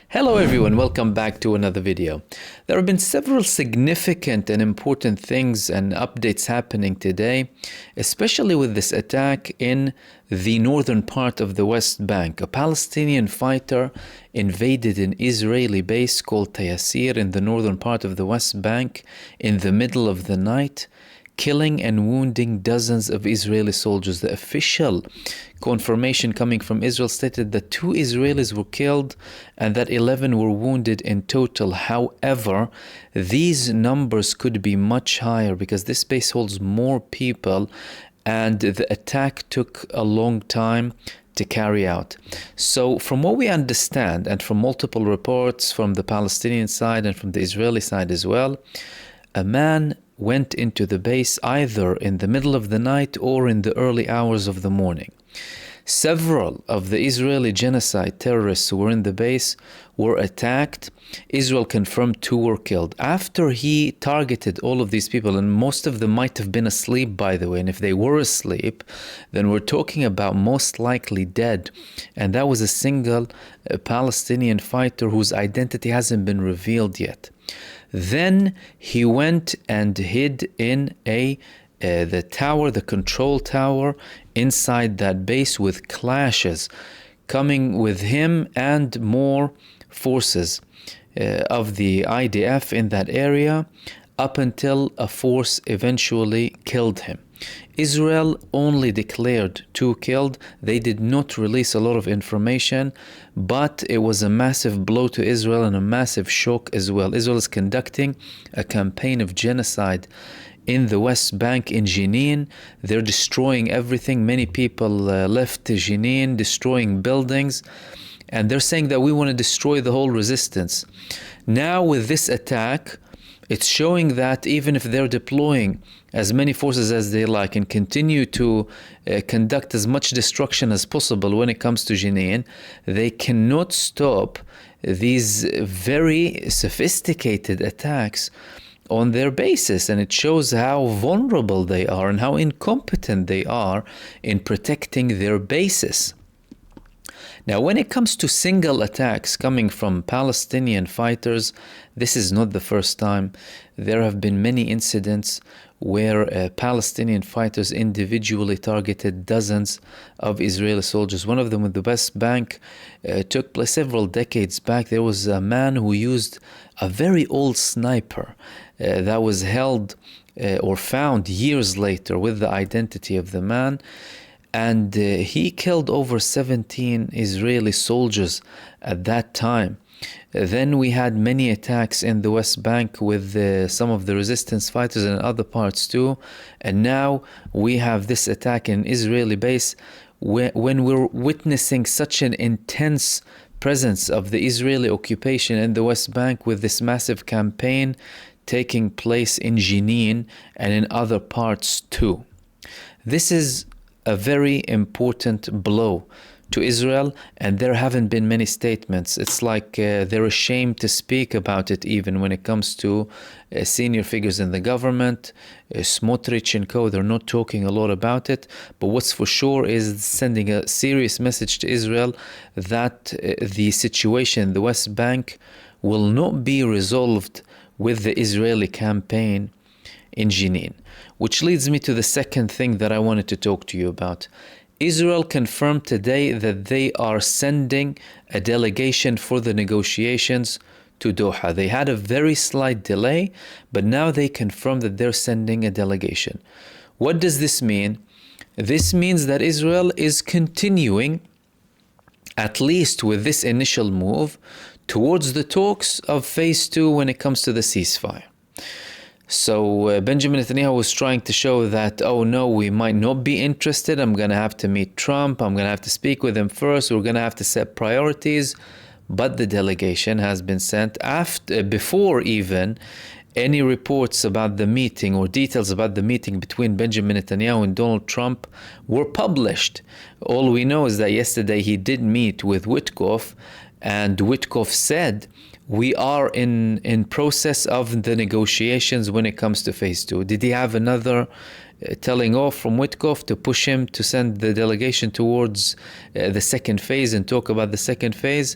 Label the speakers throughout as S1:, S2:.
S1: Hello everyone, welcome back to another video. There have been several significant and important things and updates happening today, especially with this attack in the northern part of the West Bank. A Palestinian fighter invaded an Israeli base called Tayassir in the northern part of the West Bank in the middle of the night, killing and wounding dozens of Israeli soldiers. The official confirmation coming from Israel stated that 2 Israelis were killed and that 11 were wounded in total. However, these numbers could be much higher because this base holds more people and the attack took a long time to carry out. So from what we understand, and from multiple reports from the Palestinian side and from the Israeli side as well, a man went into the base either in the middle of the night or in the early hours of the morning. Several of the Israeli genocide terrorists who were in the base were attacked. Israel confirmed 2 were killed. After he targeted all of these people, and most of them might have been asleep, by the way, and if they were asleep, then we're talking about most likely dead. And that was a single Palestinian fighter whose identity hasn't been revealed yet. Then he went and hid in the tower, the control tower inside that base, with clashes coming with him and more forces of the IDF in that area, up until a force eventually killed him. Israel only declared 2 killed. They did not release a lot of information, but it was a massive blow to Israel and a massive shock as well. Israel is conducting a campaign of genocide in the West Bank, in Jenin. They're destroying everything. Many people left Jenin, destroying buildings, and they're saying that we want to destroy the whole resistance. Now with this attack, it's showing that even if they're deploying as many forces as they like and continue to conduct as much destruction as possible when it comes to Jenin, they cannot stop these very sophisticated attacks on their bases. And it shows how vulnerable they are and how incompetent they are in protecting their bases. Now, when it comes to single attacks coming from Palestinian fighters, this is not the first time. There have been many incidents where Palestinian fighters individually targeted dozens of Israeli soldiers. One of them in the West Bank took place several decades back. There was a man who used a very old sniper that was held or found years later with the identity of the man. And he killed over 17 Israeli soldiers at that time. Then we had many attacks in the West Bank with some of the resistance fighters and other parts too. And now we have this attack in Israeli base when we're witnessing such an intense presence of the Israeli occupation in the West Bank, with this massive campaign taking place in Jenin and in other parts too. This is a very important blow to Israel, and there haven't been many statements. It's like they're ashamed to speak about it, even when it comes to senior figures in the government, Smotrich and co. They're not talking a lot about it. But what's for sure is sending a serious message to Israel that the situation in the West Bank will not be resolved with the Israeli campaign in Jenin. Which leads me to the second thing that I wanted to talk to you about. Israel confirmed today that they are sending a delegation for the negotiations to Doha. They had a very slight delay, but now they confirmed that they're sending a delegation. What does this mean? This means that Israel is continuing, at least with this initial move, towards the talks of phase 2 when it comes to the ceasefire. So Benjamin Netanyahu was trying to show that, oh no, we might not be interested. I'm going to have to meet Trump. I'm going to have to speak with him first. We're going to have to set priorities. But the delegation has been sent before even any reports about the meeting or details about the meeting between Benjamin Netanyahu and Donald Trump were published. All we know is that yesterday he did meet with Witkoff, and Witkoff said, we are in process of the negotiations when it comes to phase 2. Did he have another telling off from Witkoff to push him to send the delegation towards the second phase and talk about the second phase?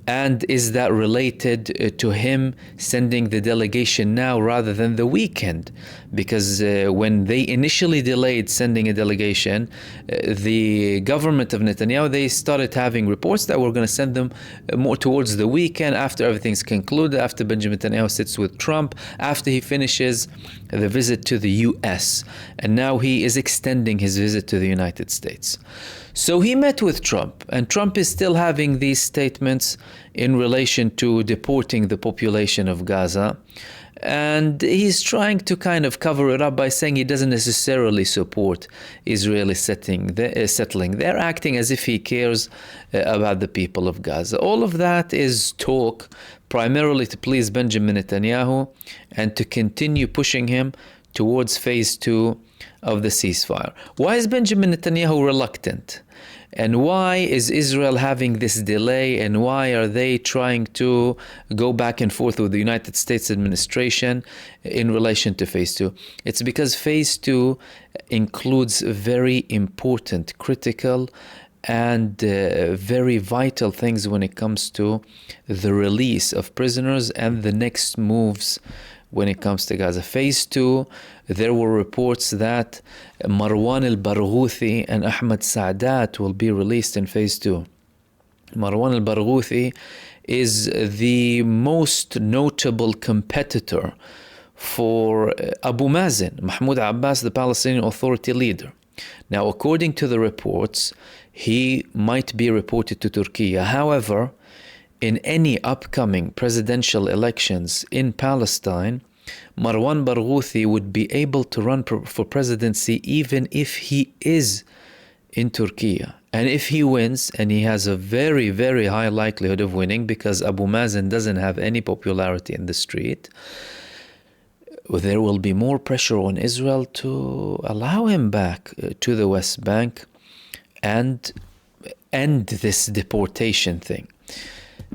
S1: And is that related to him sending the delegation now rather than the weekend? Because when they initially delayed sending a delegation, the government of Netanyahu, they started having reports that we're going to send them more towards the weekend, after everything's concluded, after Benjamin Netanyahu sits with Trump, after he finishes the visit to the US. And now he is extending his visit to the United States. So he met with Trump, and Trump is still having these statements in relation to deporting the population of Gaza. And he's trying to kind of cover it up by saying he doesn't necessarily support Israeli settling. They're acting as if he cares about the people of Gaza. All of that is talk, primarily to please Benjamin Netanyahu and to continue pushing him towards phase 2 of the ceasefire. Why is Benjamin Netanyahu reluctant? And why is Israel having this delay? And why are they trying to go back and forth with the United States administration in relation to phase 2? It's because phase 2 includes very important, critical, and very vital things when it comes to the release of prisoners and the next moves when it comes to Gaza. Phase 2, there were reports that Marwan al-Barghouthi and Ahmad Saadat will be released in phase 2. Marwan al-Barghouthi is the most notable competitor for Abu Mazen, Mahmoud Abbas, the Palestinian Authority leader. Now, according to the reports, he might be reported to Turkey. However, in any upcoming presidential elections in Palestine, Marwan Barghouthi would be able to run for presidency even if he is in Turkey. And if he wins, and he has a very, very high likelihood of winning because Abu Mazen doesn't have any popularity in the street, there will be more pressure on Israel to allow him back to the West Bank and end this deportation thing.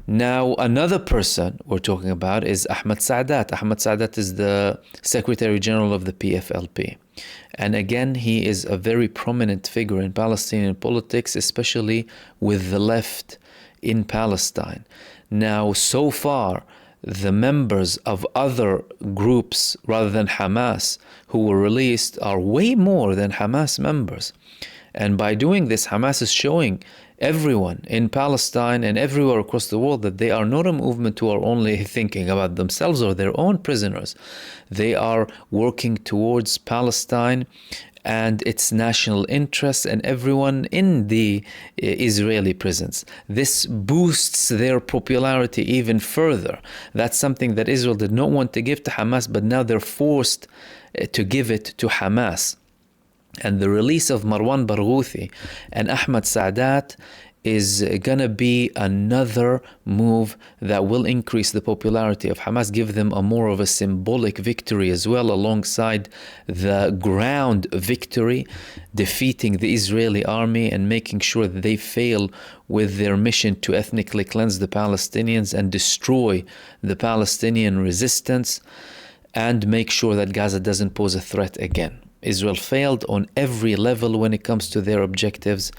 S1: Now, another person we're talking about is Ahmad Saadat. Ahmad Saadat is the Secretary General of the PFLP. And again, he is a very prominent figure in Palestinian politics, especially with the left in Palestine. Now, so far, the members of other groups rather than Hamas who were released are way more than Hamas members. And by doing this, Hamas is showing everyone in Palestine and everywhere across the world that they are not a movement who are only thinking about themselves or their own prisoners. They are working towards Palestine and its national interests and everyone in the Israeli prisons. This boosts their popularity even further. That's something that Israel did not want to give to Hamas, but now they're forced to give it to Hamas. And the release of Marwan Barghouthi and Ahmad Saadat is going to be another move that will increase the popularity of Hamas, give them a more of a symbolic victory as well, alongside the ground victory, defeating the Israeli army and making sure that they fail with their mission to ethnically cleanse the Palestinians and destroy the Palestinian resistance and make sure that Gaza doesn't pose a threat again. Israel failed on every level when it comes to their objectives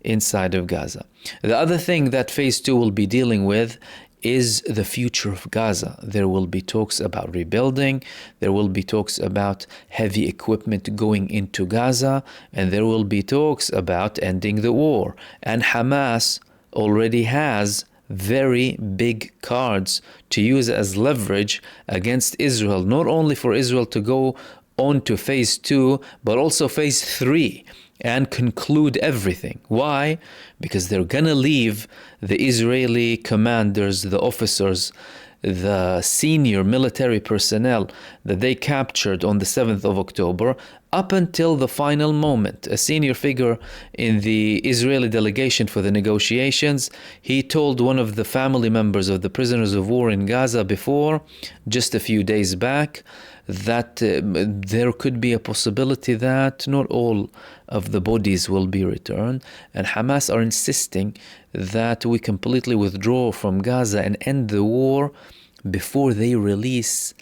S1: inside of Gaza. The other thing that phase 2 will be dealing with is the future of Gaza. There will be talks about rebuilding, there will be talks about heavy equipment going into Gaza, and there will be talks about ending the war. And Hamas already has very big cards to use as leverage against Israel, not only for Israel to go on to phase 2, but also phase 3 and conclude everything. Why? Because they're gonna leave the Israeli commanders, the officers, the senior military personnel that they captured on the 7th of October up until the final moment. A senior figure in the Israeli delegation for the negotiations, he told one of the family members of the prisoners of war in Gaza before, just a few days back, that there could be a possibility that not all of the bodies will be returned. And Hamas are insisting that we completely withdraw from Gaza and end the war before they release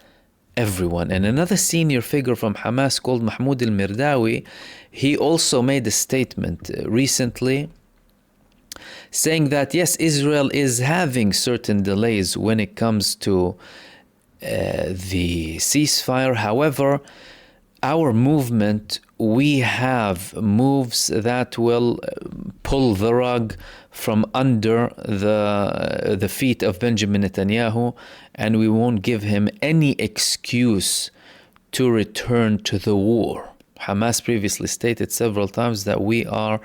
S1: everyone. And another senior figure from Hamas called Mahmoud al-Mirdawi, he also made a statement recently saying that yes, Israel is having certain delays when it comes to the ceasefire. However, our movement, we have moves that will pull the rug from under the feet of Benjamin Netanyahu, and we won't give him any excuse to return to the war. Hamas previously stated several times that we are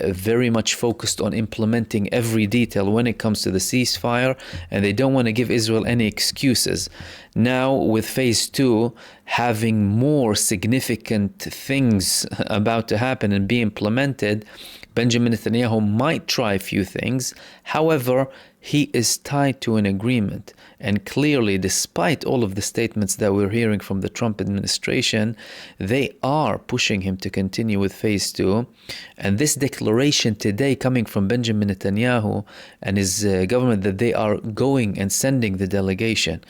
S1: very much focused on implementing every detail when it comes to the ceasefire, and they don't want to give Israel any excuses. Now, with phase 2 having more significant things about to happen and be implemented, Benjamin Netanyahu might try a few things. However, he is tied to an agreement. And clearly, despite all of the statements that we're hearing from the Trump administration, they are pushing him to continue with phase 2. And this declaration today coming from Benjamin Netanyahu and his government that they are going and sending the delegation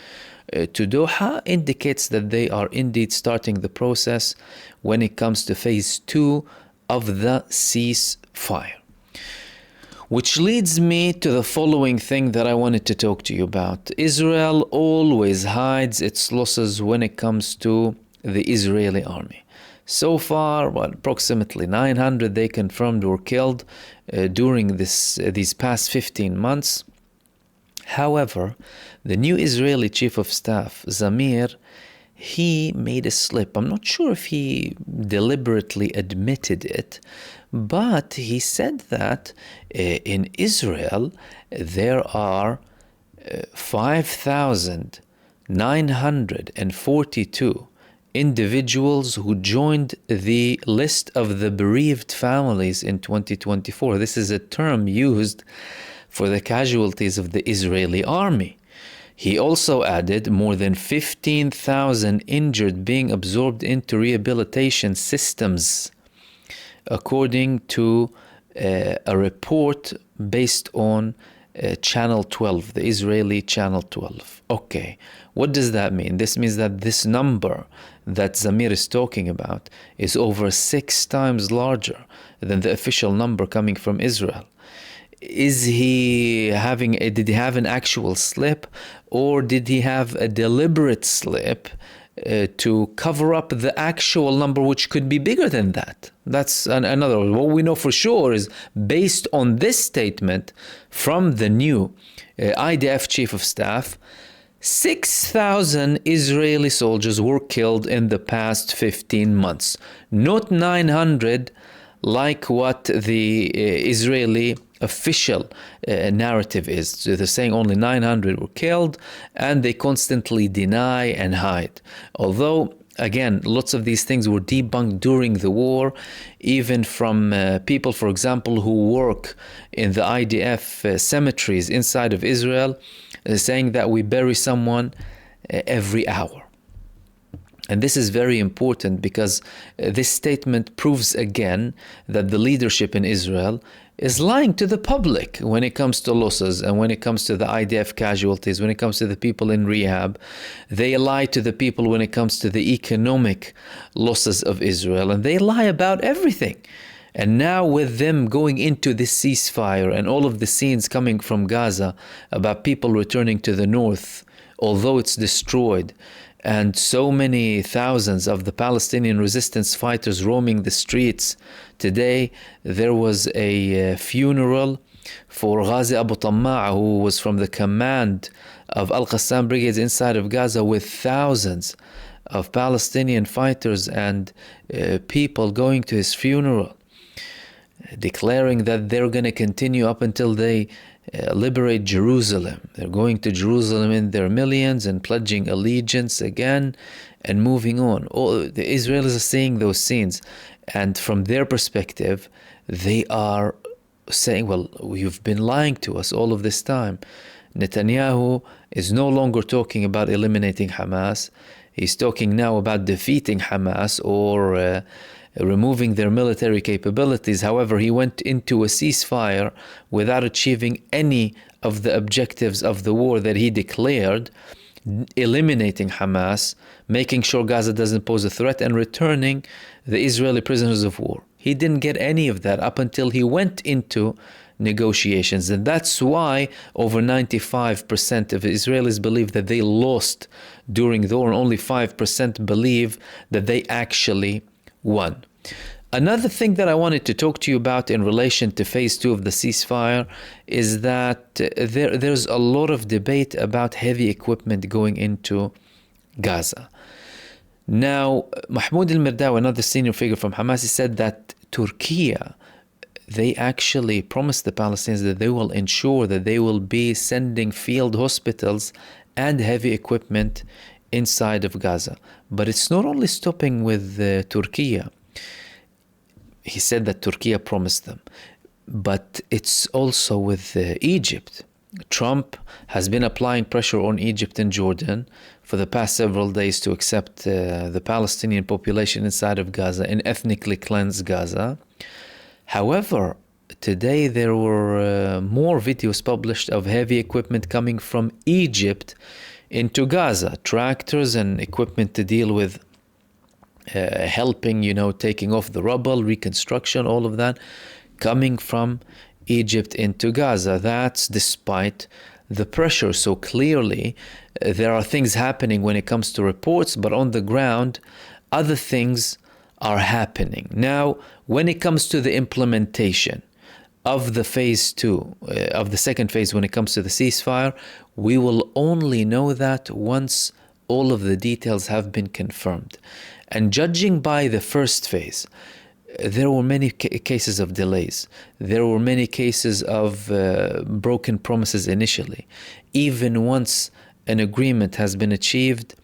S1: to Doha indicates that they are indeed starting the process when it comes to phase 2 of the ceasefire. Which leads me to the following thing that I wanted to talk to you about. Israel always hides its losses when it comes to the Israeli army. So far, approximately 900 they confirmed were killed during these past 15 months. However, the new Israeli chief of staff, Zamir, he made a slip. I'm not sure if he deliberately admitted it, but he said that in Israel there are 5,942 individuals who joined the list of the bereaved families in 2024. This is a term used for the casualties of the Israeli army. He also added more than 15,000 injured being absorbed into rehabilitation systems, according to a report based on Channel 12, the Israeli Channel 12. Okay, what does that mean? This means that this number that Zamir is talking about is over 6 times larger than the official number coming from Israel. Did he have an actual slip, or did he have a deliberate slip to cover up the actual number, which could be bigger than that? That's another. What we know for sure is, based on this statement from the new IDF chief of staff, 6,000 Israeli soldiers were killed in the past 15 months. Not 900 like what the Israeli official narrative is. So they're saying only 900 were killed, and they constantly deny and hide. Although, again, lots of these things were debunked during the war, even from people, for example, who work in the IDF cemeteries inside of Israel, saying that we bury someone every hour. And this is very important because this statement proves again that the leadership in Israel is lying to the public when it comes to losses and when it comes to the IDF casualties, when it comes to the people in rehab. They lie to the people when it comes to the economic losses of Israel, and they lie about everything. And now with them going into this ceasefire and all of the scenes coming from Gaza about people returning to the north, although it's destroyed, and so many thousands of the Palestinian resistance fighters roaming the streets. Today, there was a funeral for Ghazi Abu Tamma', who was from the command of Al-Qassam brigades inside of Gaza, with thousands of Palestinian fighters and people going to his funeral, declaring that they're going to continue up until they liberate Jerusalem. They're going to Jerusalem in their millions and pledging allegiance again and moving on. The Israelis are seeing those scenes, and from their perspective, they are saying, well, you've been lying to us all of this time. Netanyahu is no longer talking about eliminating Hamas. He's talking now about defeating Hamas or removing their military capabilities. However, he went into a ceasefire without achieving any of the objectives of the war that he declared, eliminating Hamas, making sure Gaza doesn't pose a threat, and returning the Israeli prisoners of war. He didn't get any of that up until he went into negotiations. And that's why over 95% of Israelis believe that they lost during the war, and only 5% believe that they actually won. Another thing that I wanted to talk to you about in relation to phase 2 of the ceasefire is that there's a lot of debate about heavy equipment going into Gaza. Now, Mahmoud al-Mirdawi, another senior figure from Hamas, said that Turkey, they actually promised the Palestinians that they will ensure that they will be sending field hospitals and heavy equipment inside of Gaza. But it's not only stopping with Turkey. He said that Turkey promised them, but it's also with Egypt. Trump has been applying pressure on Egypt and Jordan for the past several days to accept the Palestinian population inside of Gaza and ethnically cleanse Gaza. However, today there were more videos published of heavy equipment coming from Egypt into Gaza, tractors and equipment to deal with helping, taking off the rubble, reconstruction, all of that, coming from Egypt into Gaza. That's despite the pressure. So clearly, there are things happening when it comes to reports, but on the ground, other things are happening. Now, when it comes to the implementation of the phase 2, of the second phase, when it comes to the ceasefire, we will only know that once all of the details have been confirmed. And judging by the first phase, there were many cases of delays. There were many cases of broken promises initially. Even once an agreement has been achieved,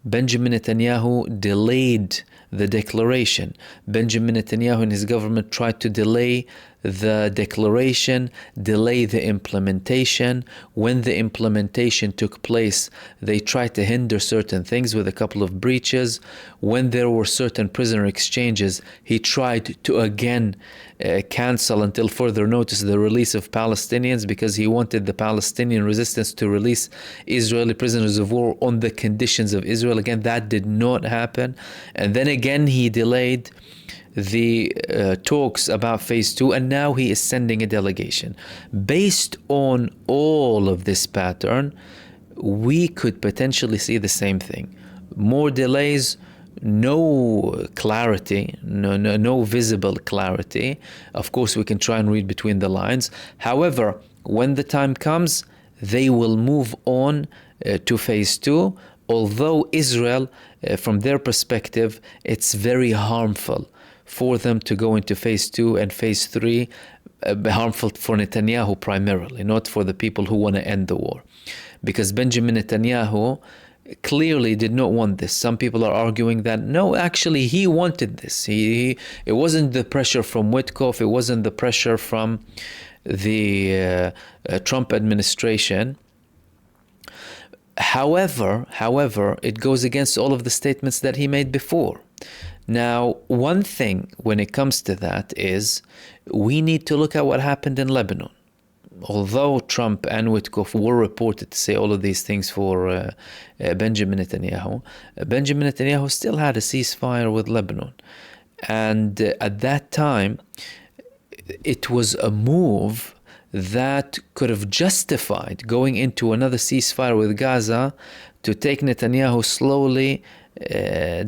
S1: Benjamin Netanyahu delayed the declaration. Benjamin Netanyahu and his government tried to delay the declaration, delay the implementation. When the implementation took place, they tried to hinder certain things with a couple of breaches. When there were certain prisoner exchanges, he tried to again cancel until further notice the release of Palestinians, because he wanted the Palestinian resistance to release Israeli prisoners of war on the conditions of Israel. Again, that did not happen. And then again, he delayed the talks about phase 2, and now he is sending a delegation. Based on all of this pattern, we could potentially see the same thing. More delays, no clarity, no visible clarity. Of course, we can try and read between the lines. However, when the time comes, they will move on to phase 2, although Israel, from their perspective, it's very harmful for them to go into phase 2 and phase 3, harmful for Netanyahu primarily, not for the people who want to end the war. Because Benjamin Netanyahu clearly did not want this. Some people are arguing that, no, actually he wanted this. It wasn't the pressure from Witkoff, it wasn't the pressure from the Trump administration. However, it goes against all of the statements that he made before. Now, one thing when it comes to that is we need to look at what happened in Lebanon. Although Trump and Witkoff were reported to say all of these things for Benjamin Netanyahu still had a ceasefire with Lebanon. And at that time, it was a move that could have justified going into another ceasefire with Gaza to take Netanyahu slowly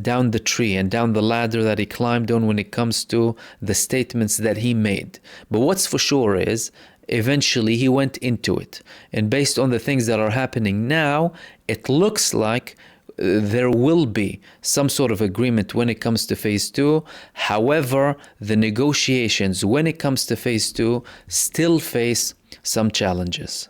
S1: down the tree and down the ladder that he climbed on when it comes to the statements that he made. But what's for sure is, eventually he went into it. And based on the things that are happening now, it looks like there will be some sort of agreement when it comes to phase 2. However, the negotiations when it comes to phase 2 still face some challenges.